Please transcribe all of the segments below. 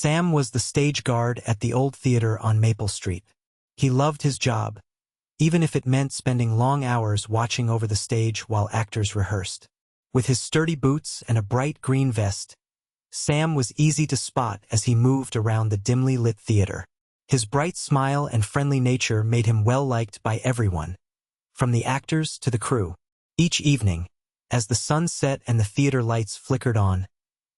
Sam was the stage guard at the old theater on Maple Street. He loved his job, even if it meant spending long hours watching over the stage while actors rehearsed. With his sturdy boots and a bright green vest, Sam was easy to spot as he moved around the dimly lit theater. His bright smile and friendly nature made him well-liked by everyone, from the actors to the crew. Each evening, as the sun set and the theater lights flickered on,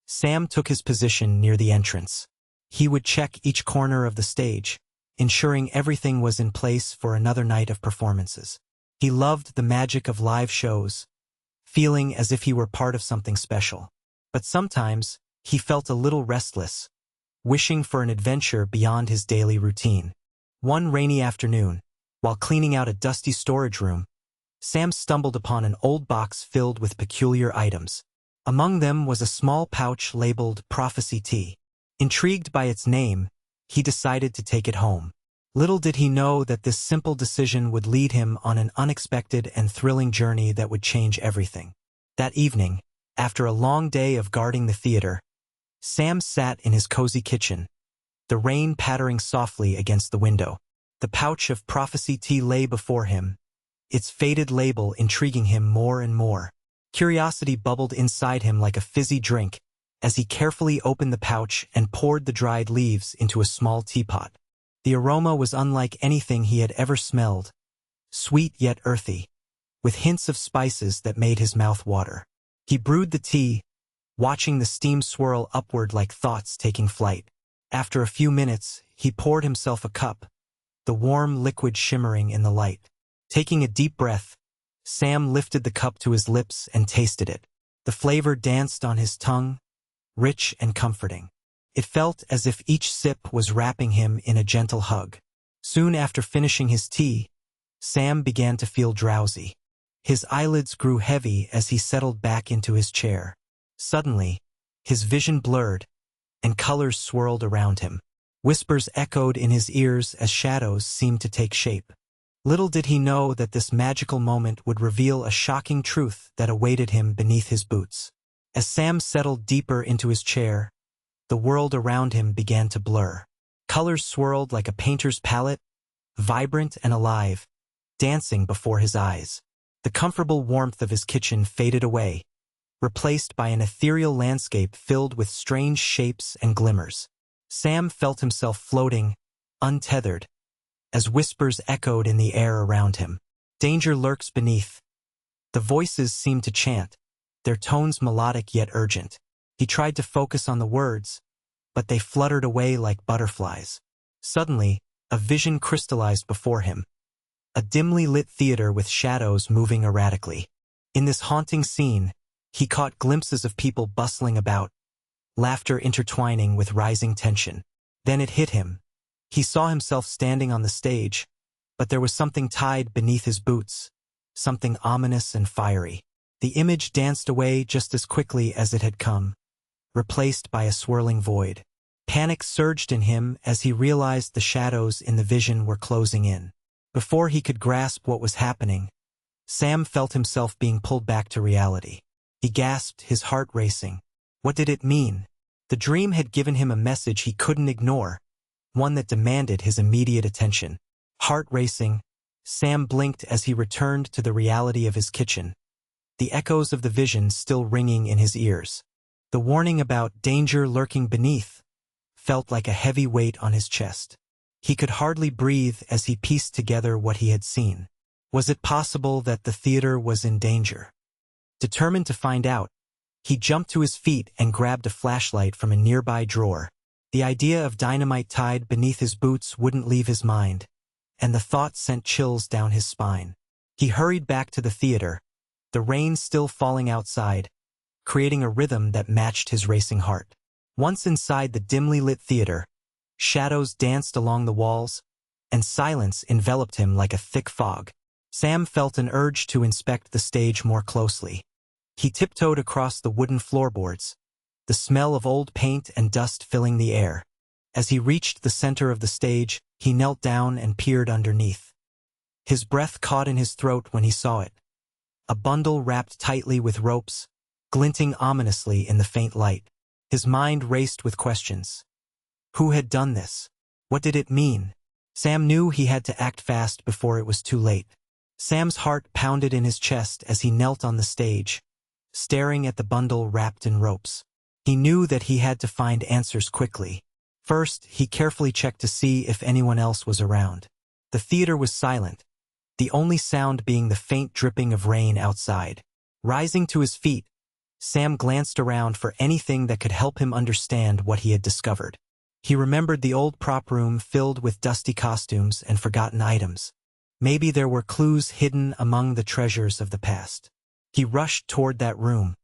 Sam took his position near the entrance. He would check each corner of the stage, ensuring everything was in place for another night of performances. He loved the magic of live shows, feeling as if he were part of something special. But sometimes, he felt a little restless, wishing for an adventure beyond his daily routine. One rainy afternoon, while cleaning out a dusty storage room, Sam stumbled upon an old box filled with peculiar items. Among them was a small pouch labeled Prophecy Tea. Intrigued by its name, he decided to take it home. Little did he know that this simple decision would lead him on an unexpected and thrilling journey that would change everything. That evening, after a long day of guarding the theater, Sam sat in his cozy kitchen, the rain pattering softly against the window. The pouch of Prophecy Tea lay before him, its faded label intriguing him more and more. Curiosity bubbled inside him like a fizzy drink as he carefully opened the pouch and poured the dried leaves into a small teapot. The aroma was unlike anything he had ever smelled, sweet yet earthy, with hints of spices that made his mouth water. He brewed the tea, watching the steam swirl upward like thoughts taking flight. After a few minutes, he poured himself a cup, the warm liquid shimmering in the light. Taking a deep breath, Sam lifted the cup to his lips and tasted it. The flavor danced on his tongue, rich and comforting. It felt as if each sip was wrapping him in a gentle hug. Soon after finishing his tea, Sam began to feel drowsy. His eyelids grew heavy as he settled back into his chair. Suddenly, his vision blurred, and colors swirled around him. Whispers echoed in his ears as shadows seemed to take shape. Little did he know that this magical moment would reveal a shocking truth that awaited him beneath his boots. As Sam settled deeper into his chair, the world around him began to blur. Colors swirled like a painter's palette, vibrant and alive, dancing before his eyes. The comfortable warmth of his kitchen faded away, replaced by an ethereal landscape filled with strange shapes and glimmers. Sam felt himself floating, untethered, as whispers echoed in the air around him. Danger lurks beneath. The voices seemed to chant, their tones melodic yet urgent. He tried to focus on the words, but they fluttered away like butterflies. Suddenly, a vision crystallized before him. A dimly lit theater with shadows moving erratically. In this haunting scene, he caught glimpses of people bustling about, laughter intertwining with rising tension. Then it hit him. He saw himself standing on the stage, but there was something tied beneath his boots, something ominous and fiery. The image danced away just as quickly as it had come, replaced by a swirling void. Panic surged in him as he realized the shadows in the vision were closing in. Before he could grasp what was happening, Sam felt himself being pulled back to reality. He gasped, his heart racing. What did it mean? The dream had given him a message he couldn't ignore, one that demanded his immediate attention. Heart racing, Sam blinked as he returned to the reality of his kitchen, the echoes of the vision still ringing in his ears. The warning about danger lurking beneath felt like a heavy weight on his chest. He could hardly breathe as he pieced together what he had seen. Was it possible that the theater was in danger? Determined to find out, he jumped to his feet and grabbed a flashlight from a nearby drawer. The idea of dynamite tied beneath his boots wouldn't leave his mind, and the thought sent chills down his spine. He hurried back to the theater, the rain still falling outside, creating a rhythm that matched his racing heart. Once inside the dimly lit theater, shadows danced along the walls, and silence enveloped him like a thick fog. Sam felt an urge to inspect the stage more closely. He tiptoed across the wooden floorboards, the smell of old paint and dust filling the air. As he reached the center of the stage, he knelt down and peered underneath. His breath caught in his throat when he saw it. A bundle wrapped tightly with ropes, glinting ominously in the faint light. His mind raced with questions. Who had done this? What did it mean? Sam knew he had to act fast before it was too late. Sam's heart pounded in his chest as he knelt on the stage, staring at the bundle wrapped in ropes. He knew that he had to find answers quickly. First, he carefully checked to see if anyone else was around. The theater was silent, the only sound being the faint dripping of rain outside. Rising to his feet, Sam glanced around for anything that could help him understand what he had discovered. He remembered the old prop room filled with dusty costumes and forgotten items. Maybe there were clues hidden among the treasures of the past. He rushed toward that room,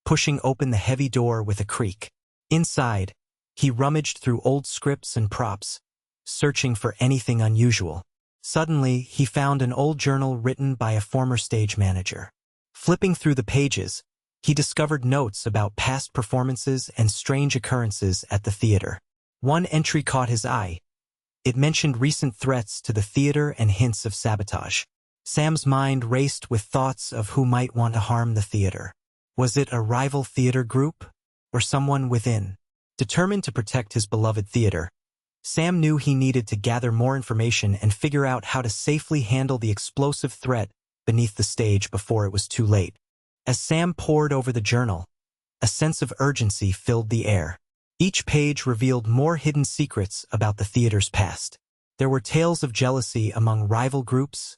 pushing open the heavy door with a creak. Inside, he rummaged through old scripts and props, searching for anything unusual. Suddenly, he found an old journal written by a former stage manager. Flipping through the pages, he discovered notes about past performances and strange occurrences at the theater. One entry caught his eye. It mentioned recent threats to the theater and hints of sabotage. Sam's mind raced with thoughts of who might want to harm the theater. Was it a rival theater group? Or someone within? Determined to protect his beloved theater, Sam knew he needed to gather more information and figure out how to safely handle the explosive threat beneath the stage before it was too late. As Sam pored over the journal, a sense of urgency filled the air. Each page revealed more hidden secrets about the theater's past. There were tales of jealousy among rival groups,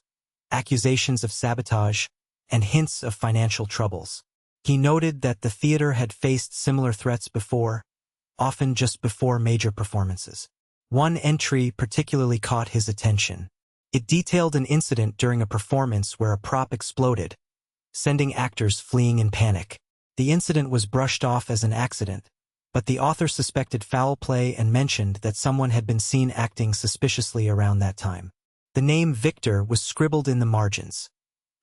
accusations of sabotage, and hints of financial troubles. He noted that the theater had faced similar threats before, often just before major performances. One entry particularly caught his attention. It detailed an incident during a performance where a prop exploded, sending actors fleeing in panic. The incident was brushed off as an accident, but the author suspected foul play and mentioned that someone had been seen acting suspiciously around that time. The name Victor was scribbled in the margins,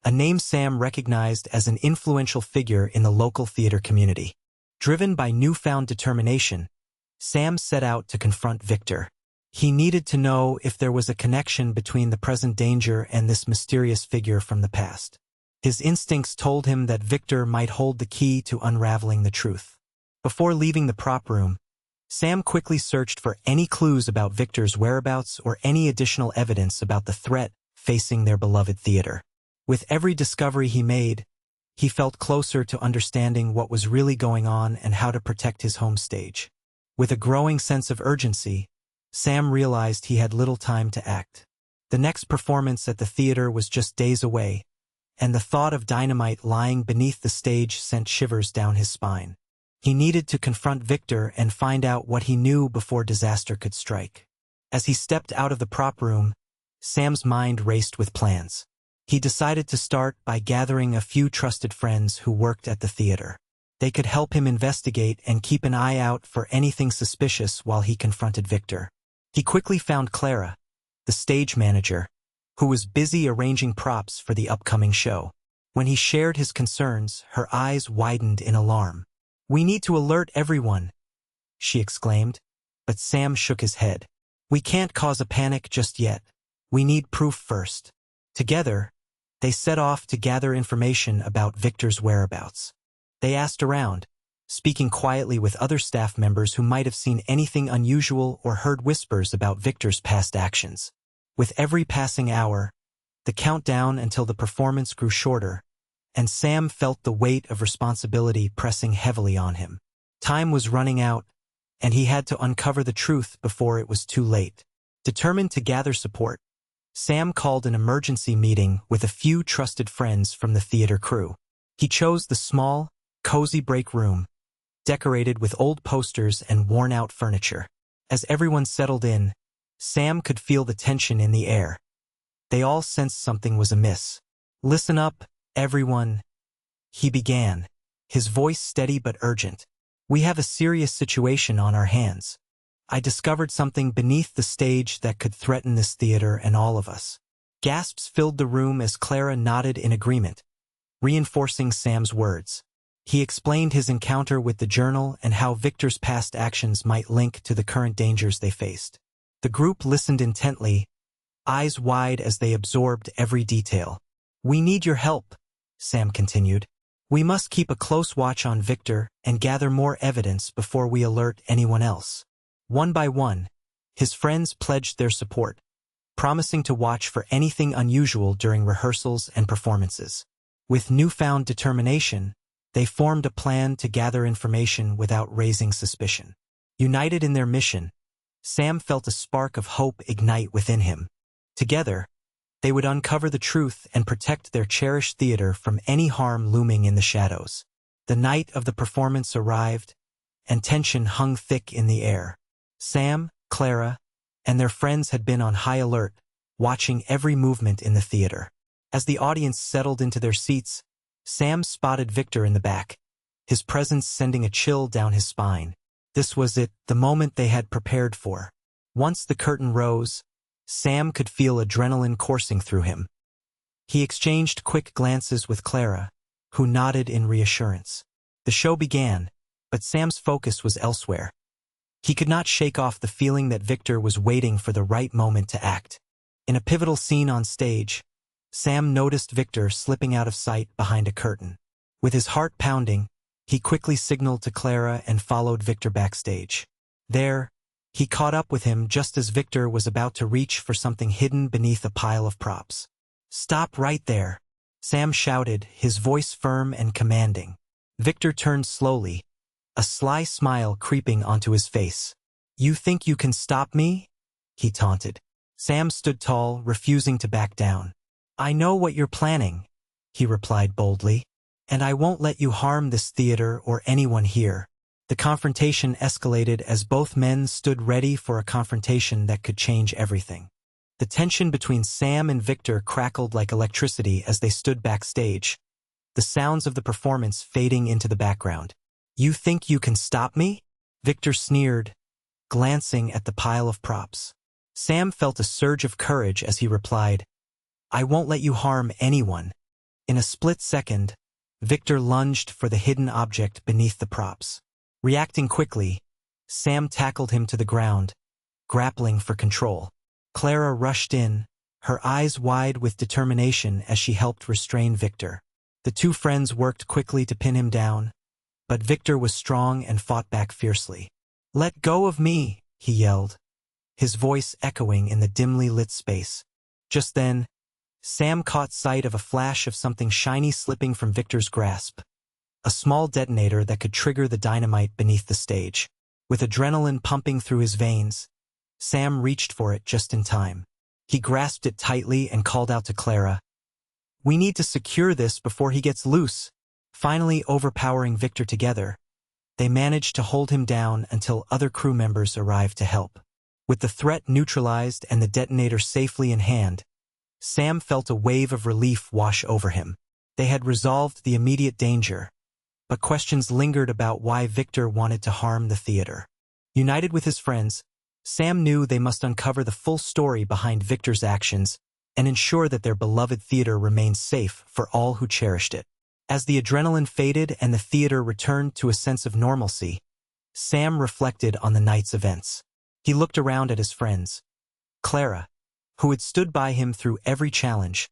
a name Sam recognized as an influential figure in the local theater community. Driven by newfound determination, Sam set out to confront Victor. He needed to know if there was a connection between the present danger and this mysterious figure from the past. His instincts told him that Victor might hold the key to unraveling the truth. Before leaving the prop room, Sam quickly searched for any clues about Victor's whereabouts or any additional evidence about the threat facing their beloved theater. With every discovery he made, he felt closer to understanding what was really going on and how to protect his home stage. With a growing sense of urgency, Sam realized he had little time to act. The next performance at the theater was just days away, and the thought of dynamite lying beneath the stage sent shivers down his spine. He needed to confront Victor and find out what he knew before disaster could strike. As he stepped out of the prop room, Sam's mind raced with plans. He decided to start by gathering a few trusted friends who worked at the theater. They could help him investigate and keep an eye out for anything suspicious while he confronted Victor. He quickly found Clara, the stage manager, who was busy arranging props for the upcoming show. When he shared his concerns, her eyes widened in alarm. "We need to alert everyone," she exclaimed, but Sam shook his head. "We can't cause a panic just yet. We need proof first." Together, they set off to gather information about Victor's whereabouts. They asked around, speaking quietly with other staff members who might have seen anything unusual or heard whispers about Victor's past actions. With every passing hour, the countdown until the performance grew shorter, and Sam felt the weight of responsibility pressing heavily on him. Time was running out, and he had to uncover the truth before it was too late. Determined to gather support, Sam called an emergency meeting with a few trusted friends from the theater crew. He chose the small, cozy break room, decorated with old posters and worn-out furniture. As everyone settled in, Sam could feel the tension in the air. They all sensed something was amiss. "Listen up, everyone," he began, his voice steady but urgent. "We have a serious situation on our hands. I discovered something beneath the stage that could threaten this theater and all of us." Gasps filled the room as Clara nodded in agreement, reinforcing Sam's words. He explained his encounter with the journal and how Victor's past actions might link to the current dangers they faced. The group listened intently, eyes wide as they absorbed every detail. "We need your help," Sam continued. "We must keep a close watch on Victor and gather more evidence before we alert anyone else." One by one, his friends pledged their support, promising to watch for anything unusual during rehearsals and performances. With newfound determination, they formed a plan to gather information without raising suspicion. United in their mission, Sam felt a spark of hope ignite within him. Together, they would uncover the truth and protect their cherished theater from any harm looming in the shadows. The night of the performance arrived, and tension hung thick in the air. Sam, Clara, and their friends had been on high alert, watching every movement in the theater. As the audience settled into their seats, Sam spotted Victor in the back, his presence sending a chill down his spine. This was it, the moment they had prepared for. Once the curtain rose, Sam could feel adrenaline coursing through him. He exchanged quick glances with Clara, who nodded in reassurance. The show began, but Sam's focus was elsewhere. He could not shake off the feeling that Victor was waiting for the right moment to act. In a pivotal scene on stage, Sam noticed Victor slipping out of sight behind a curtain. With his heart pounding, he quickly signaled to Clara and followed Victor backstage. There, he caught up with him just as Victor was about to reach for something hidden beneath a pile of props. "Stop right there," Sam shouted, his voice firm and commanding. Victor turned slowly, a sly smile creeping onto his face. "You think you can stop me?" he taunted. Sam stood tall, refusing to back down. "I know what you're planning," he replied boldly, "and I won't let you harm this theater or anyone here." The confrontation escalated as both men stood ready for a confrontation that could change everything. The tension between Sam and Victor crackled like electricity as they stood backstage, the sounds of the performance fading into the background. "You think you can stop me?" Victor sneered, glancing at the pile of props. Sam felt a surge of courage as he replied, "I won't let you harm anyone." In a split second, Victor lunged for the hidden object beneath the props. Reacting quickly, Sam tackled him to the ground, grappling for control. Clara rushed in, her eyes wide with determination as she helped restrain Victor. The two friends worked quickly to pin him down, but Victor was strong and fought back fiercely. "Let go of me," he yelled, his voice echoing in the dimly lit space. Just then, Sam caught sight of a flash of something shiny slipping from Victor's grasp, a small detonator that could trigger the dynamite beneath the stage. With adrenaline pumping through his veins, Sam reached for it just in time. He grasped it tightly and called out to Clara, "We need to secure this before he gets loose." Finally overpowering Victor together, they managed to hold him down until other crew members arrived to help. With the threat neutralized and the detonator safely in hand, Sam felt a wave of relief wash over him. They had resolved the immediate danger, but questions lingered about why Victor wanted to harm the theater. United with his friends, Sam knew they must uncover the full story behind Victor's actions and ensure that their beloved theater remained safe for all who cherished it. As the adrenaline faded and the theater returned to a sense of normalcy, Sam reflected on the night's events. He looked around at his friends, Clara, who had stood by him through every challenge,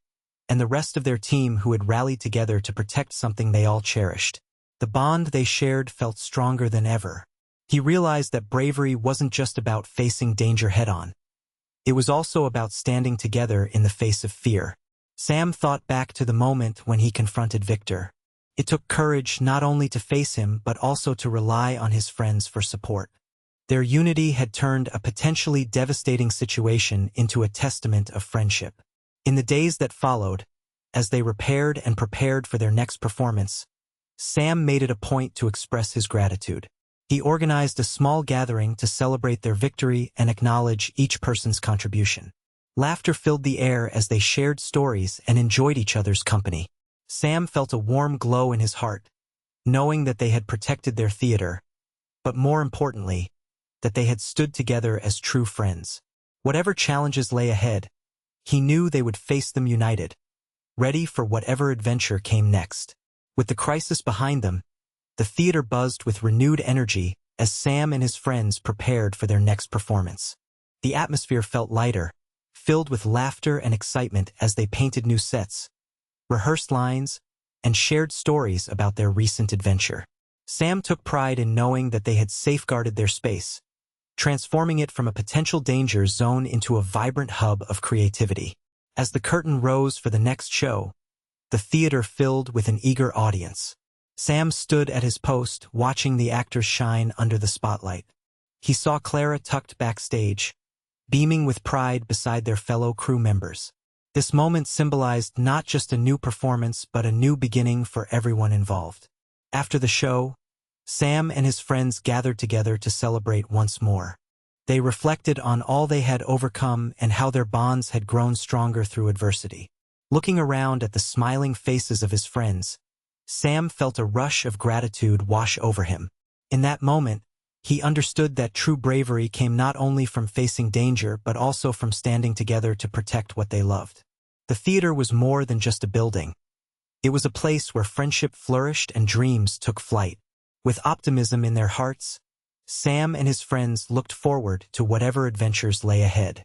and the rest of their team who had rallied together to protect something they all cherished. The bond they shared felt stronger than ever. He realized that bravery wasn't just about facing danger head-on. It was also about standing together in the face of fear. Sam thought back to the moment when he confronted Victor. It took courage not only to face him but also to rely on his friends for support. Their unity had turned a potentially devastating situation into a testament of friendship. In the days that followed, as they repaired and prepared for their next performance, Sam made it a point to express his gratitude. He organized a small gathering to celebrate their victory and acknowledge each person's contribution. Laughter filled the air as they shared stories and enjoyed each other's company. Sam felt a warm glow in his heart, knowing that they had protected their theater, but more importantly, that they had stood together as true friends. Whatever challenges lay ahead, he knew they would face them united, ready for whatever adventure came next. With the crisis behind them, the theater buzzed with renewed energy as Sam and his friends prepared for their next performance. The atmosphere felt lighter, filled with laughter and excitement as they painted new sets, rehearsed lines, and shared stories about their recent adventure. Sam took pride in knowing that they had safeguarded their space, transforming it from a potential danger zone into a vibrant hub of creativity. As the curtain rose for the next show, the theater filled with an eager audience. Sam stood at his post, watching the actors shine under the spotlight. He saw Clara tucked backstage, beaming with pride beside their fellow crew members. This moment symbolized not just a new performance, but a new beginning for everyone involved. After the show, Sam and his friends gathered together to celebrate once more. They reflected on all they had overcome and how their bonds had grown stronger through adversity. Looking around at the smiling faces of his friends, Sam felt a rush of gratitude wash over him. In that moment, he understood that true bravery came not only from facing danger but also from standing together to protect what they loved. The theater was more than just a building. It was a place where friendship flourished and dreams took flight. With optimism in their hearts, Sam and his friends looked forward to whatever adventures lay ahead.